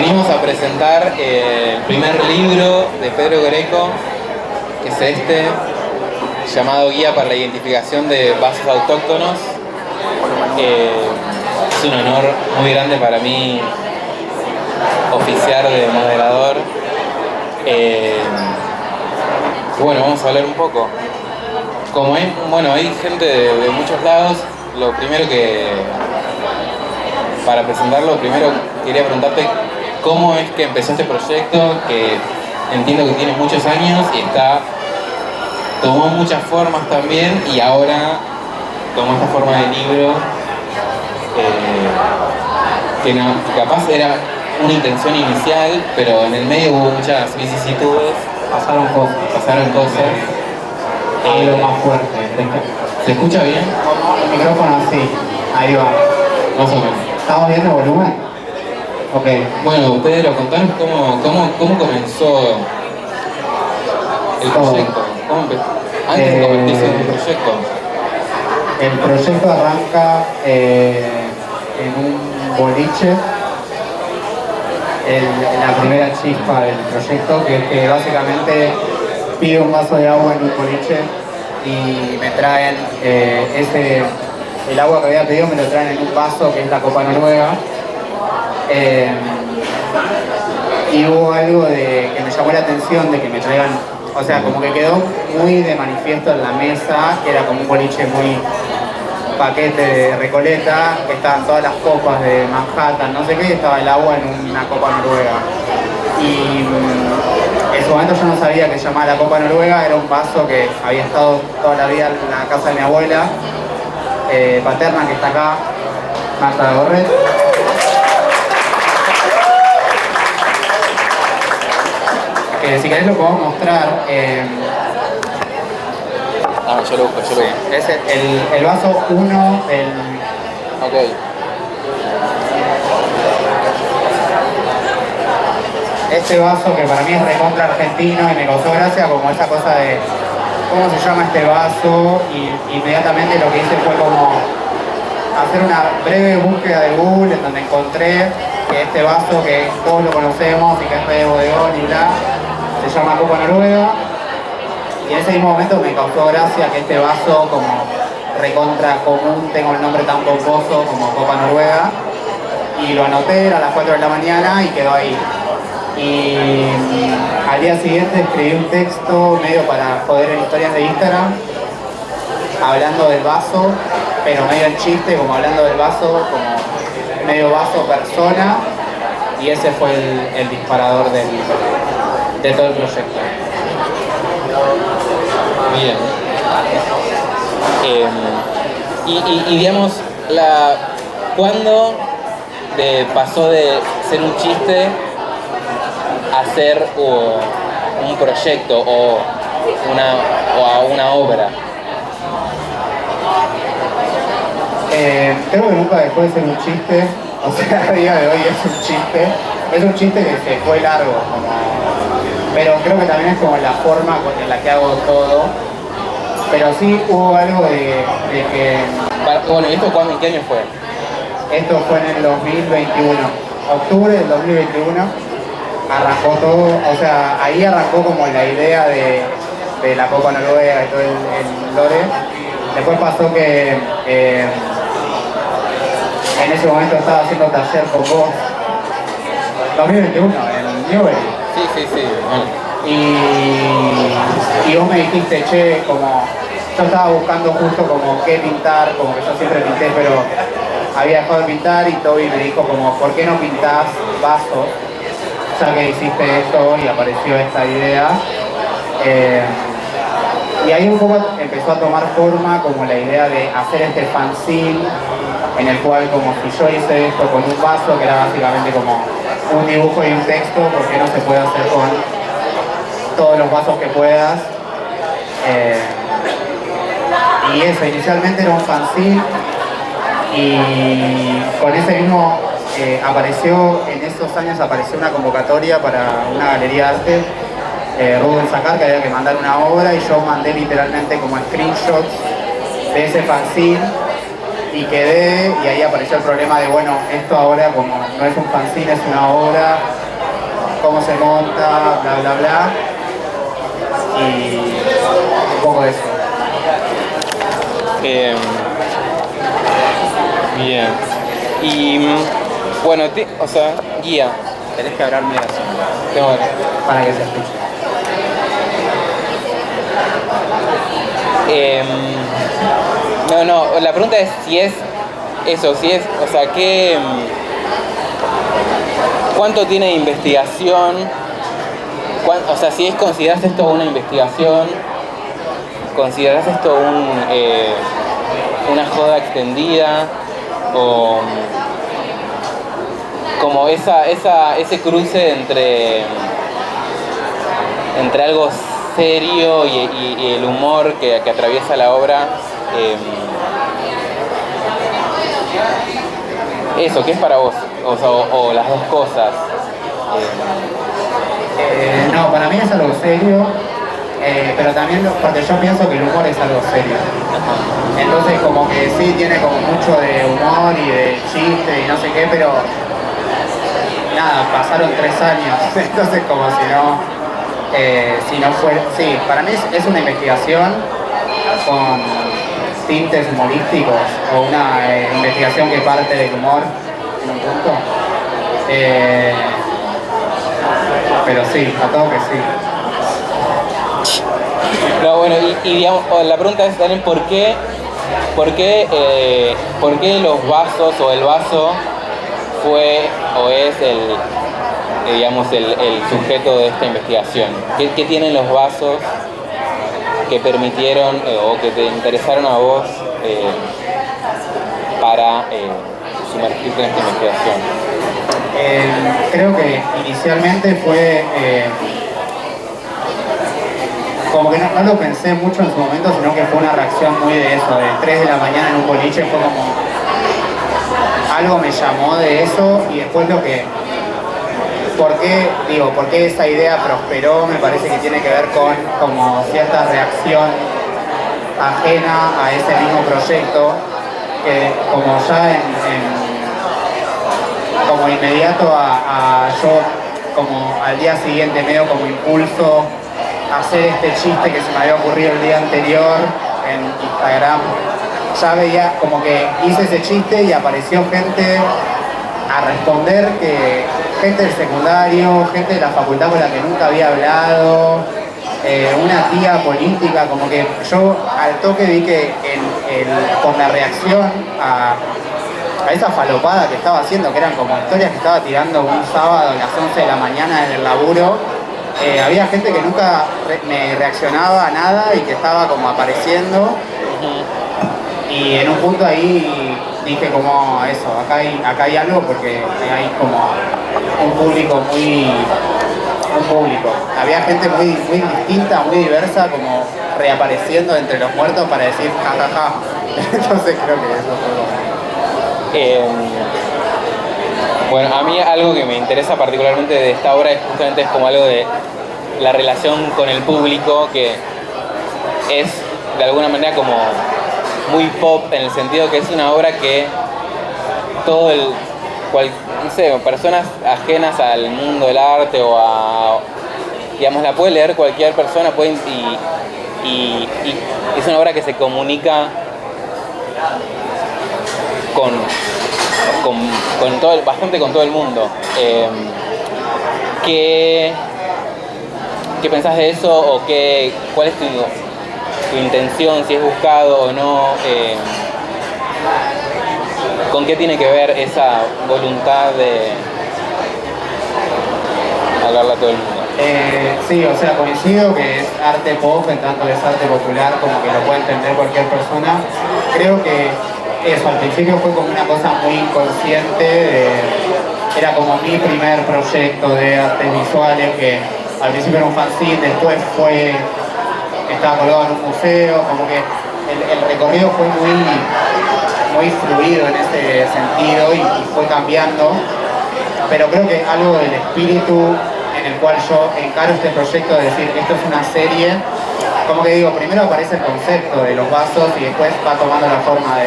Venimos a presentar el primer libro de Pedro Greco, que es este, llamado Guía para la Identificación de Vasos Autóctonos. Es un honor muy grande para mí oficiar de moderador. Bueno, vamos a hablar un poco. Como hay gente de muchos lados, lo primero para presentarlo, primero quería preguntarte cómo es que empezó este proyecto, que entiendo que tiene muchos años y tomó muchas formas también, y ahora tomó esta forma de libro, que capaz era una intención inicial, pero en el medio hubo muchas vicisitudes. Pasaron cosas. Hablo más fuerte. ¿Se escucha bien? El micrófono así. Ahí va. Más o menos. ¿Estamos viendo el volumen? Ok. Bueno, Pedro, contanos cómo comenzó el proyecto. ¿Cómo empezó? Antes de convertirse en un proyecto. El proyecto arranca en un boliche. La primera chispa del proyecto, que es que básicamente pido un vaso de agua en un boliche y me traen el agua que había pedido, me lo traen en un vaso que es la Copa Noruega. Y hubo algo que me llamó la atención de que me traigan, o sea, como que quedó muy de manifiesto en la mesa, que era como un boliche muy paquete de Recoleta, que estaban todas las copas de Manhattan, no sé qué, y estaba el agua en una Copa Noruega. Y en su momento yo no sabía que se llamaba la Copa Noruega, era un vaso que había estado toda la vida en la casa de mi abuela paterna, que está acá, Marta Gorret. Que si querés lo podemos mostrar. Yo lo busco. Es el vaso 1, Ok. Este vaso que para mí es recontra argentino y me causó gracia como esa cosa de cómo se llama este vaso, y inmediatamente lo que hice fue como hacer una breve búsqueda de Google en donde encontré que este vaso que todos lo conocemos y que es re de bodegón y bla, se llama Copa Noruega. Y en ese mismo momento me causó gracia que este vaso como recontra común tenga un nombre tan pomposo como Copa Noruega. Y lo anoté, era a las 4 de la mañana y quedó ahí. Y al día siguiente escribí un texto medio para joder en historias de Instagram, hablando del vaso, pero medio en chiste, como hablando del vaso, como medio vaso persona. Y ese fue el disparador de todo el proyecto. Bien. Y digamos, ¿cuándo pasó de ser un chiste a ser un proyecto o a una obra? Creo que nunca dejó de ser un chiste, o sea, a día de hoy es un chiste. Es un chiste que se fue largo, pero creo que también es como la forma en la que hago todo. Pero sí hubo algo de que... Bueno, ¿y esto en qué año fue? Esto fue en el 2021, octubre del 2021, arrancó todo, o sea, ahí arrancó como la idea de la Copa Noruega y todo el lore. Después pasó que en ese momento estaba haciendo taller con vos, 2021, en Newbery. Sí, bueno. Y vos me dijiste, che, como yo estaba buscando justo como qué pintar, como que yo siempre pinté, pero había dejado de pintar, y Toby me dijo como, ¿por qué no pintás vasos? Ya que hiciste esto y apareció esta idea. Y ahí un poco empezó a tomar forma como la idea de hacer este fanzine, en el cual como si yo hice esto con un vaso, que era básicamente como un dibujo y un texto, porque no se puede hacer con todos los vasos que puedas. Y eso, inicialmente era un fanzine, y con ese mismo en esos años apareció una convocatoria para una galería de arte, Rubén Sacar, que había que mandar una obra, y yo mandé literalmente como screenshots de ese fanzine y quedé, y ahí apareció el problema de, bueno, esto ahora como no es un fanzine, es una obra, cómo se monta, bla, bla, bla, y un poco de eso. Bien. Y bueno, o sea, guía. Tenés que hablarme así, Tengo para que se escuche. no, la pregunta es si es eso, si es, o sea, ¿cuánto tiene de investigación? O sea, si considerás esto una investigación, ¿considerás esto una joda extendida? O como ese cruce entre algo serio y el humor que atraviesa la obra. Eso, ¿qué es para vos? O las dos cosas. No, para mí es algo serio, pero también porque yo pienso que el humor es algo serio. Entonces como que sí tiene como mucho de humor y de chiste y no sé qué, pero nada, pasaron 3 años, entonces como si no fuera... Sí, para mí es una investigación con tintes humorísticos o una investigación que parte del humor en un punto. Pero sí, a todo que sí. No, bueno, y digamos, la pregunta es también ¿por qué los vasos o el vaso fue o es digamos, el sujeto de esta investigación? ¿Qué tienen los vasos que permitieron o que te interesaron a vos para sumergirte en esta investigación? Creo que inicialmente fue como que no lo pensé mucho en su momento, sino que fue una reacción muy de eso, de 3 de la mañana en un boliche, fue como algo me llamó de eso y después ¿por qué esa idea prosperó? Me parece que tiene que ver con como cierta reacción ajena a ese mismo proyecto, que como ya como inmediato a yo, como al día siguiente medio como impulso, hacer este chiste que se me había ocurrido el día anterior en Instagram. Ya veía como que hice ese chiste y apareció gente a responder, gente del secundario, gente de la facultad con la que nunca había hablado, una tía política, como que yo al toque vi que con la reacción a esa falopada que estaba haciendo, que eran como historias que estaba tirando un sábado a las 11 de la mañana en el laburo, había gente que nunca me reaccionaba a nada y que estaba como apareciendo. Y en un punto ahí dije como eso, acá hay algo porque hay como un público había gente muy distinta, muy diversa, como reapareciendo entre los muertos para decir jajaja. Entonces creo que eso fue como... Bueno, a mí algo que me interesa particularmente de esta obra es justamente como algo de la relación con el público, que es de alguna manera como muy pop, en el sentido que es una obra que no sé, personas ajenas al mundo del arte digamos, la puede leer cualquier persona, y es una obra que se comunica bastante con todo el mundo. ¿Qué pensás de eso? ¿O cuál es tu intención, si es buscado o no? ¿Con qué tiene que ver esa voluntad de hablarle a todo el mundo? Sí, o sea, coincido que es arte pop, en tanto es arte popular, como que lo puede entender cualquier persona. Creo que eso, al principio fue como una cosa muy inconsciente, era como mi primer proyecto de artes visuales, que al principio era un fanzine, después estaba colgado en un museo, como que el recorrido fue muy fluido en ese sentido y fue cambiando, pero creo que algo del espíritu en el cual yo encaro este proyecto de decir esto es una serie, como que digo, primero aparece el concepto de los vasos y después va tomando la forma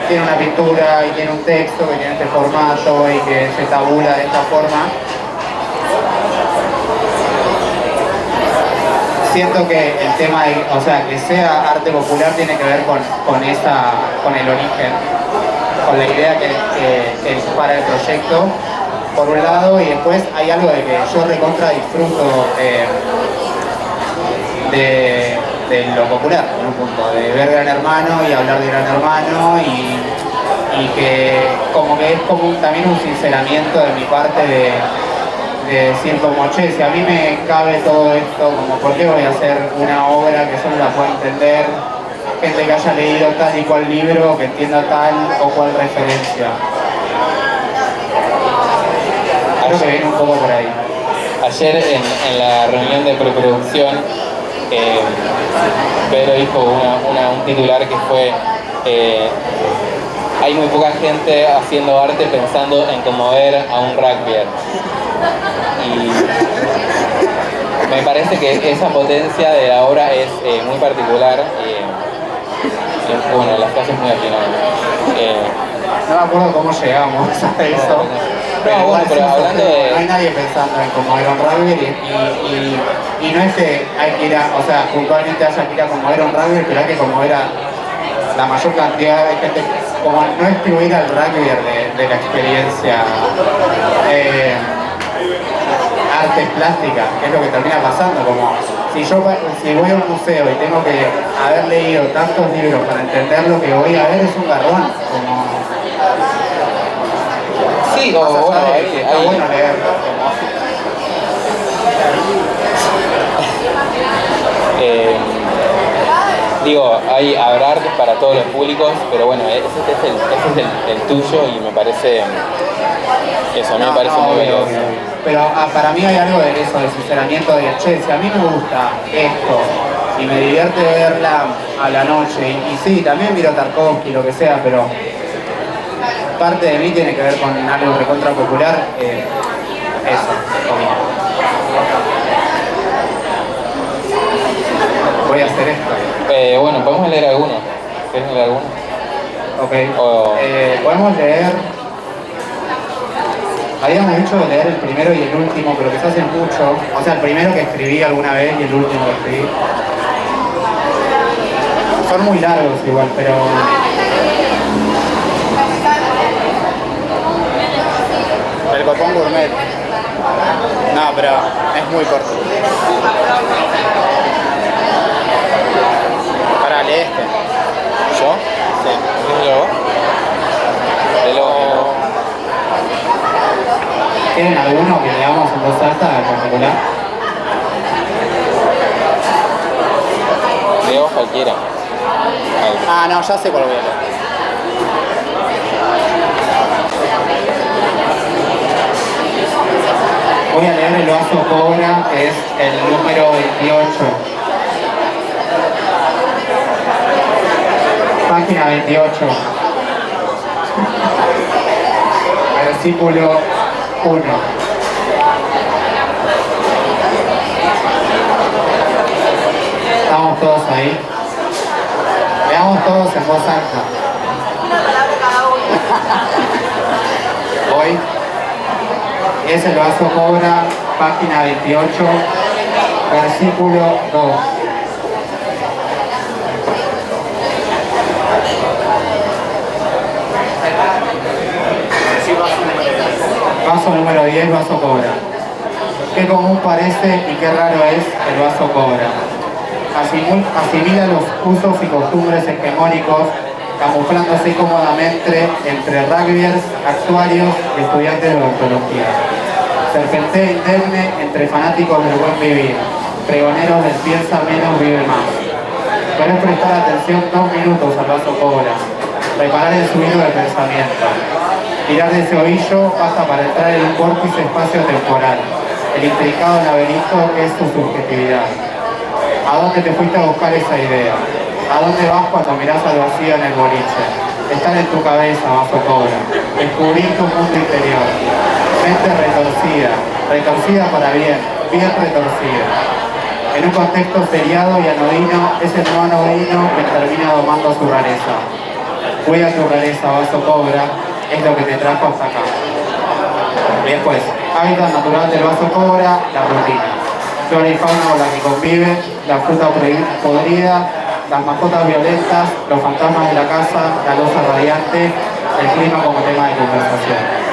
tiene una pintura y tiene un texto que tiene este formato y que se tabula de esta forma. Siento que el tema de, o sea, que sea arte popular tiene que ver con el origen, con la idea que dispara el proyecto, por un lado, y después hay algo de que yo recontra disfruto de lo popular, en un punto, de ver Gran Hermano y hablar de Gran Hermano y que es como también un sinceramiento de mi parte de decir como, che, si a mí me cabe todo esto, como, ¿por qué voy a hacer una obra que solo la pueda entender gente que haya leído tal y cual libro, que entienda tal o cual referencia? Creo que viene un poco por ahí. Ayer en la reunión de preproducción, Pedro dijo un titular que fue hay muy poca gente haciendo arte pensando en conmover a un rugbyer. Y me parece que esa potencia de la obra es muy particular y bueno, las frases muy afinadas. No me acuerdo cómo llegamos a eso. No, bueno, pero hablando de... No hay nadie pensando en conmover a un rugbyer y no es que hay que ir a, o sea, puntualmente haya que ir a conmover a un rugbyer, pero hay que conmover a la mayor cantidad de gente, como no excluir al rugbyer de la experiencia artes plásticas, que es lo que termina pasando, como si voy a un museo y tengo que haber leído tantos libros para entender lo que voy a ver, es un garrón, como... Sí, o bueno, está bueno leer, digo, habrá artes para todos los públicos, pero bueno, ese es el tuyo y me parece... Eso, a mí me parece muy valioso. Pero para mí hay algo de eso, de sinceramiento, de che, si a mí me gusta esto y me divierte verla a la noche, y sí, también miro Tarkovsky, lo que sea, pero parte de mí tiene que ver con algo recontra popular, eso, voy a hacer esto. Bueno, podemos leer alguno. ¿Quieres leer alguno? Ok. Podemos leer... Habíamos dicho de leer el primero y el último, pero que se hace mucho. O sea, el primero que escribí alguna vez y el último que escribí. Son muy largos igual, pero... El Copón Gourmet. No, pero es muy corto. Para, lee este. ¿Yo? Sí. Léelo. ¿Tienen alguno que leamos en voz alta en particular? Leo cualquiera. Ah, no, ya sé cuál voy a leer. Voy a leer El Oso Cobra, que es el número 28. Página 28. Versículo 1. Estamos todos ahí. Veamos todos en voz alta. Hoy es El Vaso Cobra, página 28, versículo 2. Vaso número 10, Vaso Cobra. Qué común parece y qué raro es el Vaso Cobra. Asimila los usos y costumbres hegemónicos, camuflándose cómodamente entre rugbyers, actuarios y estudiantes de odontología. Serpentea indemne entre fanáticos del buen vivir, pregoneros del piensa menos, vive más. Pero es prestar atención 2 minutos al Vaso Cobra, reparar el subido del pensamiento. Tirar de ese ovillo basta para entrar en un vórtice espacio-temporal, el intricado laberinto que es su subjetividad. ¿A dónde te fuiste a buscar esa idea? ¿A dónde vas cuando mirás al vacío en el boliche? Estar en tu cabeza, Vaso Cobra. Descubrir tu mundo interior. Mente retorcida. Retorcida para bien. Bien retorcida. En un contexto seriado y anodino, es el no anodino que termina domando su rareza. Cuida tu rareza, vaso cobra, es lo que te trajo hasta acá. Y después, hábitat natural del vaso cobra, la rutina. Flora y fauna con la que convive, la fruta podrida, las mascotas violentas, los fantasmas de la casa, la losa radiante, el clima como tema de conversación.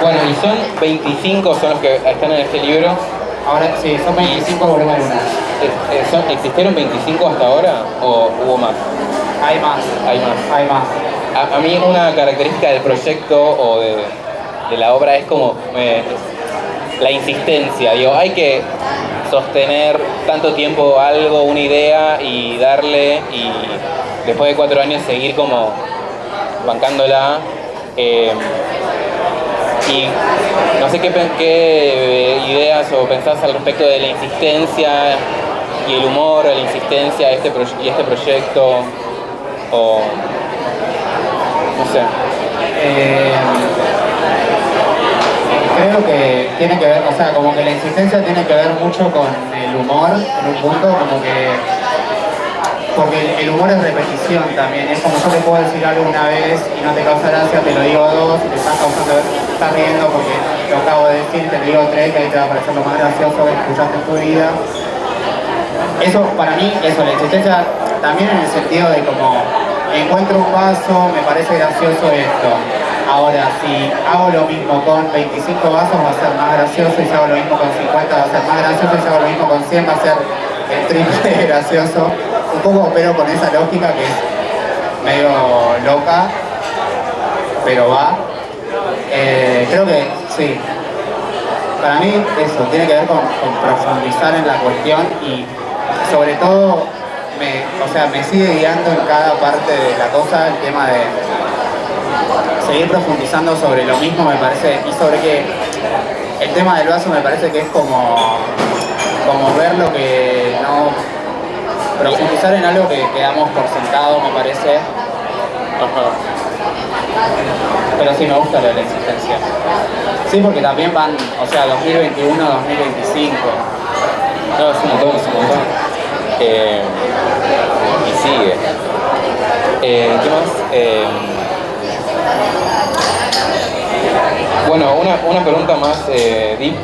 Bueno, y son 25 son los que están en este libro. Ahora sí, son 25 volumen 1. ¿Existieron 25 hasta ahora o hubo más? Hay más. Hay más. Hay más. A mí una característica del proyecto o de la obra es como la insistencia. Digo, hay que sostener tanto tiempo algo, una idea y darle, y después de 4 años seguir como bancándola. Y no sé qué ideas o pensás al respecto de la insistencia y el humor, la insistencia y este proyecto, o no sé. Creo que tiene que ver, o sea, como que la insistencia tiene que ver mucho con el humor, en un punto, como que... Porque el humor es repetición también, es como yo te puedo decir algo una vez y no te causa gracia, te lo digo 2 y te estás riendo porque lo acabo de decir, te lo digo 3, que ahí te va a parecer lo más gracioso que escuchaste en tu vida. Eso, para mí, la insistencia también en el sentido de como encuentro un vaso, me parece gracioso esto. Ahora, si hago lo mismo con 25 vasos va a ser más gracioso, y si hago lo mismo con 50 va a ser más gracioso, y si hago lo mismo con 100 va a ser el triple de gracioso. Un poco opero con esa lógica que es medio loca, pero va. Creo que sí. Para mí eso tiene que ver con profundizar en la cuestión, y sobre todo me sigue guiando en cada parte de la cosa el tema de seguir profundizando sobre lo mismo, me parece, y sobre que el tema del vaso me parece que es como ver lo que no... Profundizar en algo que quedamos por sentado, me parece. Ajá. Pero sí me gusta lo de la existencia. Sí, porque también van, o sea, 2021, 2025. No, es un montón, es un montón. Y sigue. ¿Qué más? Bueno, una pregunta más deep,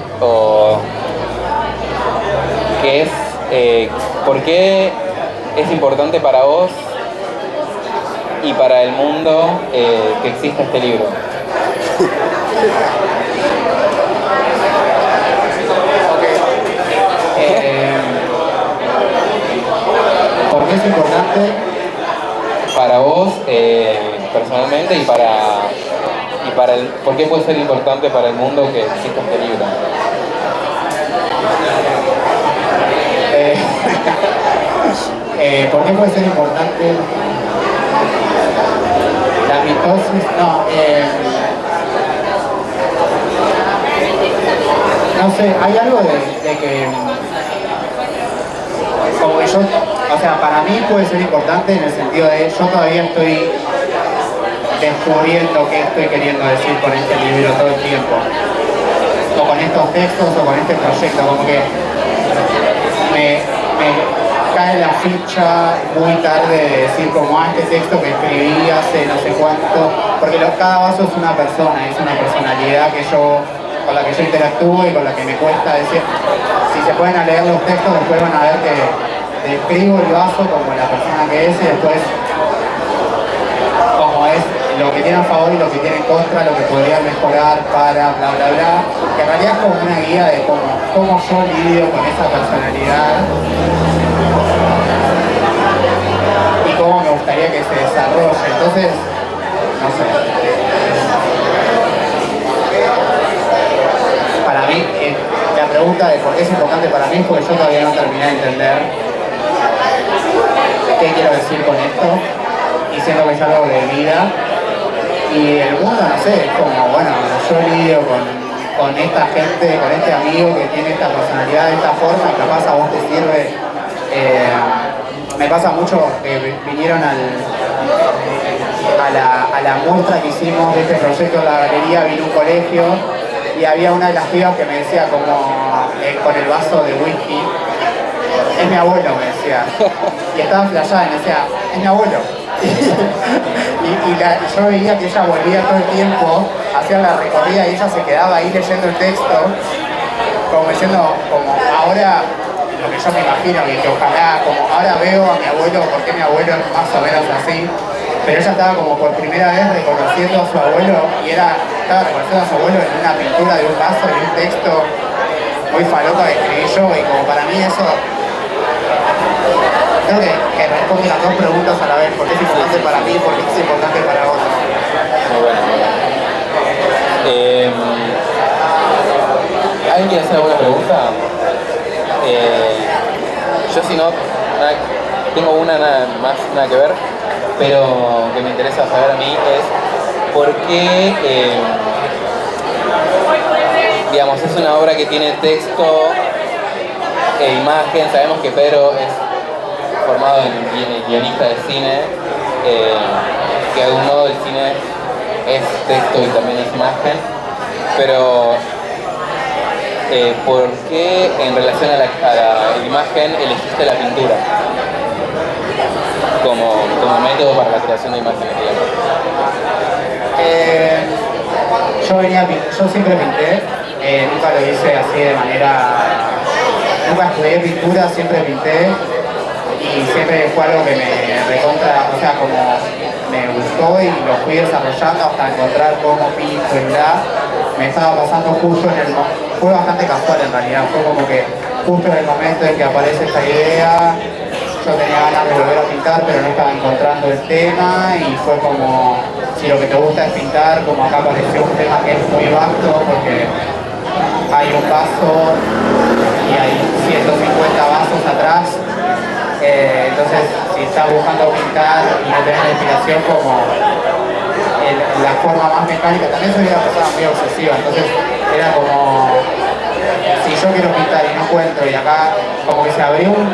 que es ¿por qué es importante para vos y para el mundo que exista este libro? ¿Por qué es importante? Para vos personalmente y para el, ¿por qué puede ser importante para el mundo que exista este libro? ¿Por qué puede ser importante la mitosis? No sé, hay algo de que como que yo, o sea, para mí puede ser importante en el sentido de yo todavía estoy descubriendo qué estoy queriendo decir con este libro todo el tiempo, o con estos textos, o con este proyecto, como que me cae la ficha muy tarde de decir como este texto que escribí hace no sé cuánto, porque cada vaso es una persona, es una personalidad con la que yo interactúo y con la que me cuesta decir. Si se pueden leer los textos, después van a ver que describo el vaso como la persona que es, y después como es lo que tiene a favor y lo que tiene en contra, lo que podría mejorar para bla bla bla, que en realidad es como una guía de cómo yo lidio con esa personalidad y cómo me gustaría que se desarrolle. Entonces, no sé. Para mí, la pregunta de por qué es importante para mí es porque yo todavía no terminé de entender qué quiero decir con esto, y siento que es algo de vida. Y el mundo, no sé, es como, bueno, yo lidio con esta gente, con este amigo que tiene esta personalidad de esta forma, y capaz a vos te sirve. Me pasa mucho que vinieron a la muestra que hicimos de este proyecto en la galería, vino un colegio, y y había una de las pibas que me decía como con el vaso de whisky, es mi abuelo, me decía. Y estaba flasheada y me decía, es mi abuelo. Y yo veía que ella volvía todo el tiempo, hacía la recorrida y ella se quedaba ahí leyendo el texto, como diciendo, como ahora, lo que yo me imagino, que ojalá, como ahora veo a mi abuelo, porque mi abuelo es más o menos así, pero ella estaba como por primera vez reconociendo a su abuelo y estaba reconociendo a su abuelo en una pintura de un vaso, en un texto muy falopa que escribí yo, y como para mí eso creo que responde las dos preguntas a la vez, porque es importante para mí y porque es importante para otros. Muy bueno, muy bueno. ¿Alguien quiere hacer alguna pregunta? Yo si no, tengo una nada que ver, pero que me interesa saber a mí es por qué, digamos, es una obra que tiene texto e imagen. Sabemos que Pedro es formado en guionista de cine, que de algún modo el cine es texto y también es imagen, pero ¿por qué en relación a la imagen elegiste la pintura como método para la creación de imágenes, digamos? Yo siempre pinté, nunca lo hice así de manera, nunca estudié pintura, siempre pinté y siempre fue algo que me recontra, o sea, como me gustó y lo fui desarrollando hasta encontrar cómo pinto y bla. Me estaba pasando justo fue bastante casual en realidad, fue como que justo en el momento en que aparece esta idea, yo tenía ganas de volver a pintar, pero no estaba encontrando el tema y fue como, si lo que te gusta es pintar, como acá apareció un tema que es muy vasto porque hay un vaso y hay 150 vasos atrás, entonces si estás buscando pintar y no tenés la inspiración como la forma más mecánica, también soy una persona muy obsesiva, entonces era como, si yo quiero pintar y no encuentro, y acá como que se abrió un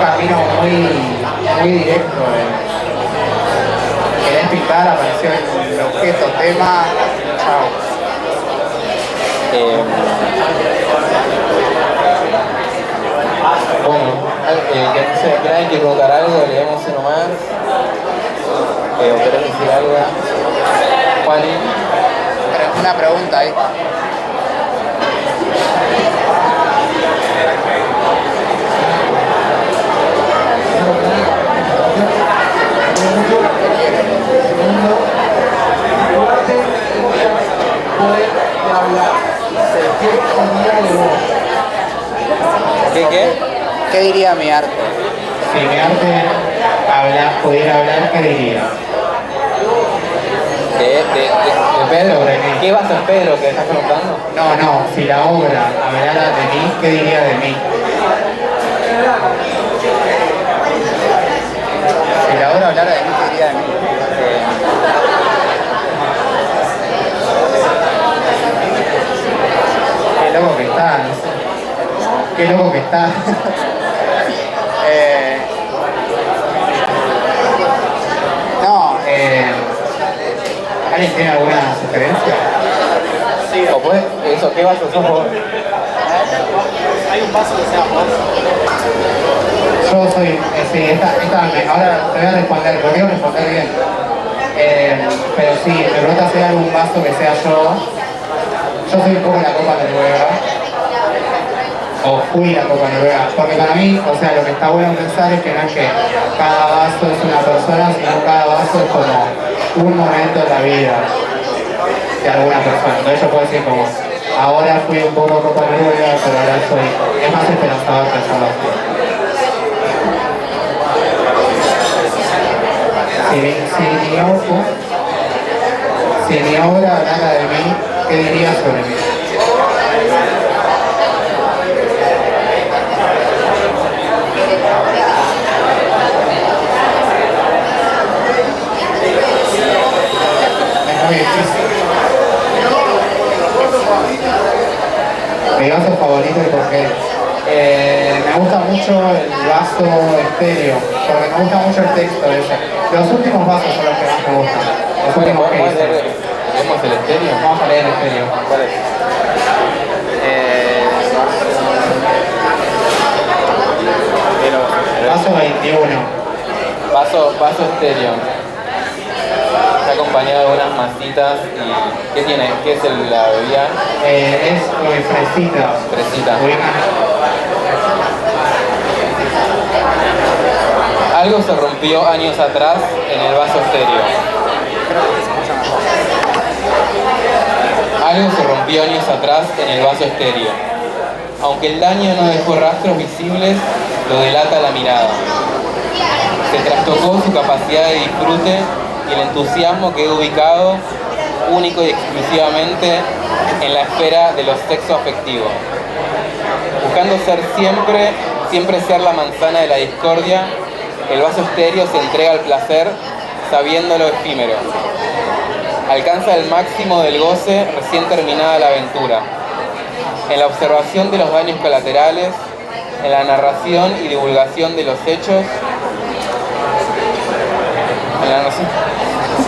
camino muy directo. Querés pintar, apareció el objeto, tema, chao. Bueno, ¿que alguien quiere preguntar algo? Leemos uno más. ¿O querés decir algo? Juani. Una pregunta ahí. ¿Qué diría mi arte? Si mi arte pudiera hablar, ¿qué diría? ¿De Pedro? ¿Qué va a ser Pedro que estás preguntando? No, si la obra hablara de mí, ¿qué diría de mí? Si la obra hablara de mí, ¿qué diría de mí? Qué loco que está, no sé. Qué loco que está. ¿Alguien tiene alguna sugerencia? Sí, o pues, eso, ¿qué vaso sos vos? Hay un vaso que sea vos. Yo soy, sí, ahora te voy a responder, lo quiero responder bien. Pero sí, me pregunta si hay algún vaso que sea yo. Yo soy un poco la Copa Noruega. O fui la Copa Noruega. Porque para mí, o sea, lo que está bueno pensar es que no es que cada vaso es una persona, sino cada vaso es como un momento de la vida de alguna persona. Entonces yo puedo decir como, ahora fui un poco Copa Noruega, pero ahora es más esperanzador pensarlo así. Si mi obra hablara de mí, ¿qué diría sobre mí? Es muy difícil. Mi vaso favorito y por qué. Me gusta mucho el vaso estéreo, porque me gusta mucho el texto de ese. Los últimos vasos son los que más me gustan. Los últimos que hice. cómo es el estéreo? Vamos a leer el estéreo. ¿Cuál es? Vaso 21. Vaso estéreo. Está acompañado de unas masitas y... ¿qué tiene? ¿Qué es la bebida? Es fresita. Fresita. Ubican. Algo se rompió años atrás en el vaso estéreo. Algo se rompió años atrás en el vaso estéreo. Aunque el daño no dejó rastros visibles, lo delata la mirada. Se trastocó su capacidad de disfrute y el entusiasmo quedó ubicado único y exclusivamente en la esfera de los sexos afectivos. Buscando ser siempre ser la manzana de la discordia, el vaso estéreo se entrega al placer sabiendo lo efímero. Alcanza el máximo del goce recién terminada la aventura. En la observación de los daños colaterales, en la narración y divulgación de los hechos,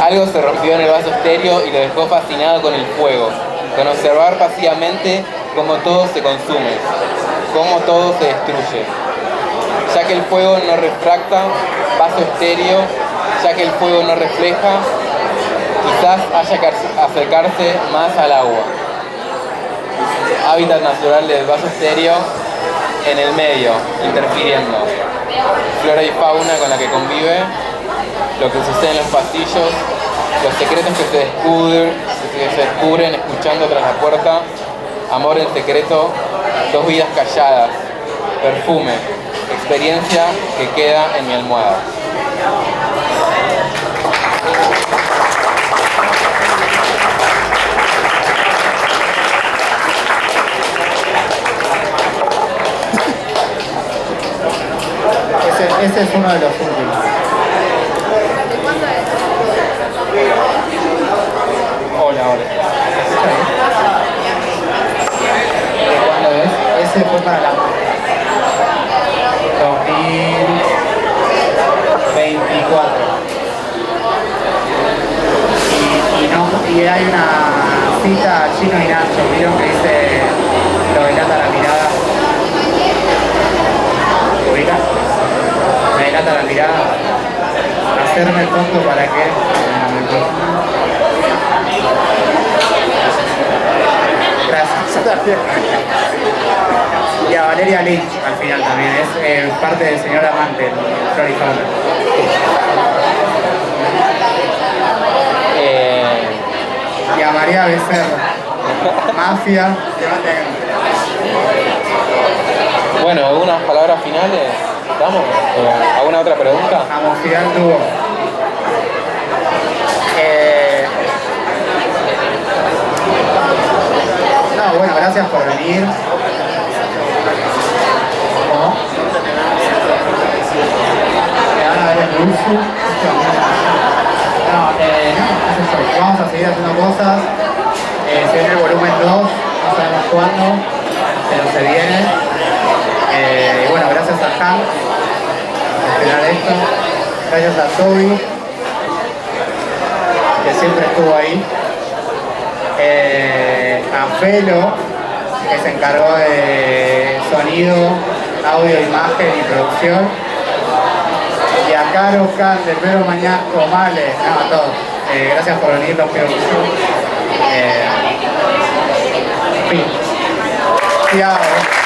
algo se rompió en el vaso estéreo y lo dejó fascinado con el fuego, con observar pasivamente cómo todo se consume, cómo todo se destruye. Ya que el fuego no refracta, vaso estéreo, ya que el fuego no refleja, quizás haya que acercarse más al agua. Hábitat natural del vaso estéreo en el medio, interfiriendo. Flora y fauna con la que convive, lo que sucede en los pasillos, los secretos que se descubren escuchando tras la puerta, amor en secreto, dos vidas calladas, perfume, experiencia que queda en mi almohada. Ese es uno de los últimos. Hola. ¿De cuándo es? Ese fue para la 2024. Y hay una cita Chino y Nacho, ¿vieron que dice lo delata la mirada? ¿Ubicas? Me delata la mirada. Hacerme el tonto para qué. Gracias. Y a Valeria Lynch al final también, es parte del señor amante, el Flor y fauna. Y a María Becerra, Mafia. Bueno, ¿algunas palabras finales? ¿Estamos? ¿Alguna otra pregunta? Vamos, girar el tubo. No, bueno, gracias por venir. ¿Cómo? ¿Me van a ver el uso? No, vamos a seguir haciendo cosas. Se viene el volumen 2, no sabemos cuándo, pero se viene. Y bueno, gracias a Han por esperar esto. Gracias a Toby, que siempre estuvo ahí. A Felo, que se encargó de sonido, audio, imagen y producción. Y a Caro, Can, del Pedro Mañasco, Male, a todos. Gracias por venir, los quiero mucho. Fin. Chao.